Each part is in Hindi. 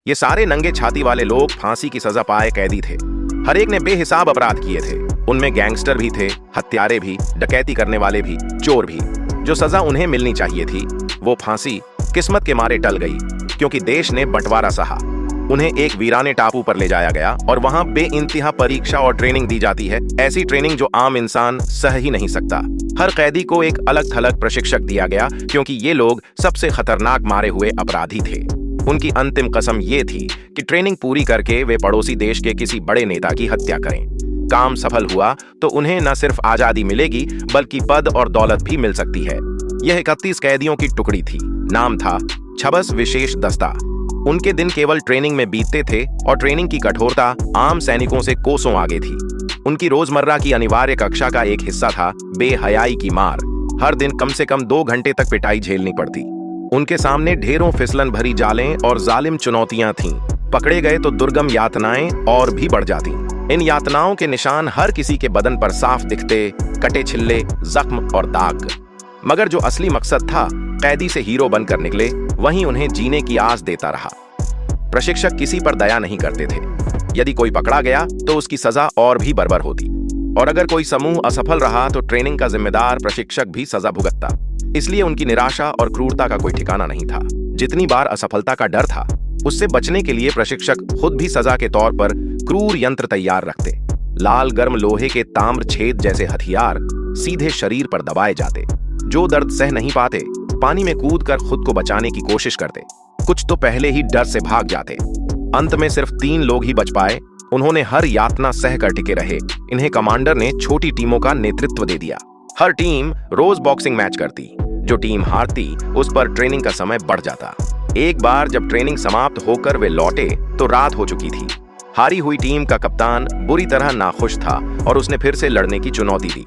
ये सारे नंगे छाती वाले लोग फांसी की सजा पाए कैदी थे। हर एक ने बेहिसाब अपराध किए थे। उनमें गैंगस्टर भी थे, हत्यारे भी, डकैती करने वाले भी, चोर भी। जो सजा उन्हें मिलनी चाहिए थी वो फांसी किस्मत के मारे टल गई, क्योंकि देश ने बंटवारा सहा। उन्हें एक वीराने टापू पर ले जाया गया और वहां बेइंतहा परीक्षा और ट्रेनिंग दी जाती है, ऐसी ट्रेनिंग जो आम इंसान सह ही नहीं सकता। हर कैदी को एक अलग थलग प्रशिक्षक दिया गया, क्योंकि ये लोग सबसे खतरनाक मारे हुए अपराधी थे। उनकी अंतिम कसम ये थी कि ट्रेनिंग पूरी करके वे पड़ोसी देश के किसी बड़े नेता की हत्या करें। काम सफल हुआ तो उन्हें न सिर्फ आजादी मिलेगी बल्कि पद और दौलत भी मिल सकती है। यह 31 कैदियों की टुकड़ी थी। नाम था छबस विशेष दस्ता। उनके दिन केवल ट्रेनिंग में बीतते थे और ट्रेनिंग की कठोरता आम सैनिकों से कोसों आगे थी। उनकी रोजमर्रा की अनिवार्य कक्षा का एक हिस्सा था बेहयाई की मार। हर दिन कम से कम 2 घंटे तक पिटाई झेलनी पड़ती। उनके सामने ढेरों फिसलन भरी जालें और जालिम चुनौतियां थीं। पकड़े गए तो दुर्गम यातनाएं और भी बढ़ जाती। इन यातनाओं के निशान हर किसी के बदन पर साफ दिखते, कटे छिल्ले, जख्म और दाग। मगर जो असली मकसद था, कैदी से हीरो बनकर निकले, वहीं उन्हें जीने की आस देता रहा। प्रशिक्षक किसी पर दया नहीं करते थे। यदि कोई पकड़ा गया तो उसकी सजा और भी बर्बर होती, और अगर कोई समूह असफल रहा तो ट्रेनिंग का जिम्मेदार प्रशिक्षक भी सजा भुगतता। इसलिए उनकी निराशा और क्रूरता का कोई ठिकाना नहीं था। जितनी बार असफलता का डर था, उससे बचने के लिए प्रशिक्षक खुद भी सजा के तौर पर क्रूर यंत्र तैयार रखते। लाल गर्म लोहे के ताम्र छेद जैसे हथियार सीधे शरीर पर दबाए जाते। जो दर्द सह नहीं पाते, पानी में कूदकर खुद को बचाने की कोशिश करते। कुछ तो पहले ही डर से भाग जाते। अंत में सिर्फ 3 लोग ही बच पाए। उन्होंने हर यातना सह कर टिके रहे। इन्हें कमांडर ने छोटी टीमों का नेतृत्व दे दिया। हर टीम रोज बॉक्सिंग मैच करती। जो टीम हारती, उस पर ट्रेनिंग का समय बढ़ जाता। एक बार जब ट्रेनिंग समाप्त होकर वे लौटे तो रात हो चुकी थी। हारी हुई टीम का कप्तान बुरी तरह नाखुश था और उसने फिर से लड़ने की चुनौती दी।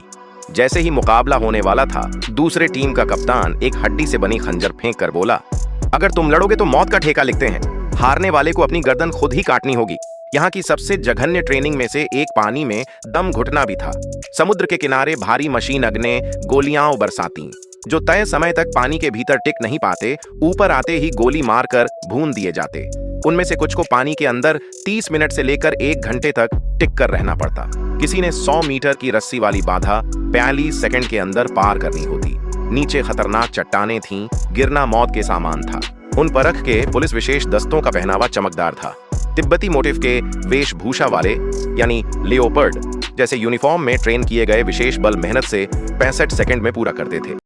जैसे ही मुकाबला होने वाला था, दूसरे टीम का कप्तान एक हड्डी से बनी खंजर फेंक कर बोला, अगर तुम लड़ोगे तो मौत का ठेका लिखते हैं। हारने वाले को अपनी गर्दन खुद ही काटनी होगी। यहाँ की सबसे जघन्य ट्रेनिंग में से एक पानी में दम घुटना भी था। समुद्र के किनारे भारी मशीन अग्ने गोलियां बरसाती। जो तय समय तक पानी के भीतर टिक नहीं पाते, ऊपर आते ही गोली मारकर भून दिए जाते। उनमें से कुछ को पानी के अंदर 30 मिनट से लेकर 1 घंटे तक टिक कर रहना पड़ता। किसी ने 100 मीटर की रस्सी वाली बाधा 42 सेकंड के अंदर पार करनी होती। नीचे खतरनाक चट्टानें थीं, गिरना मौत के सामान था। उन परख के पुलिस विशेष दस्तों का पहनावा चमकदार था। तिब्बती मोटिव के वेशभूषा वाले यानी लियोपर्ड जैसे यूनिफॉर्म में ट्रेन किए गए विशेष बल मेहनत से 65 सेकंड में पूरा करते थे।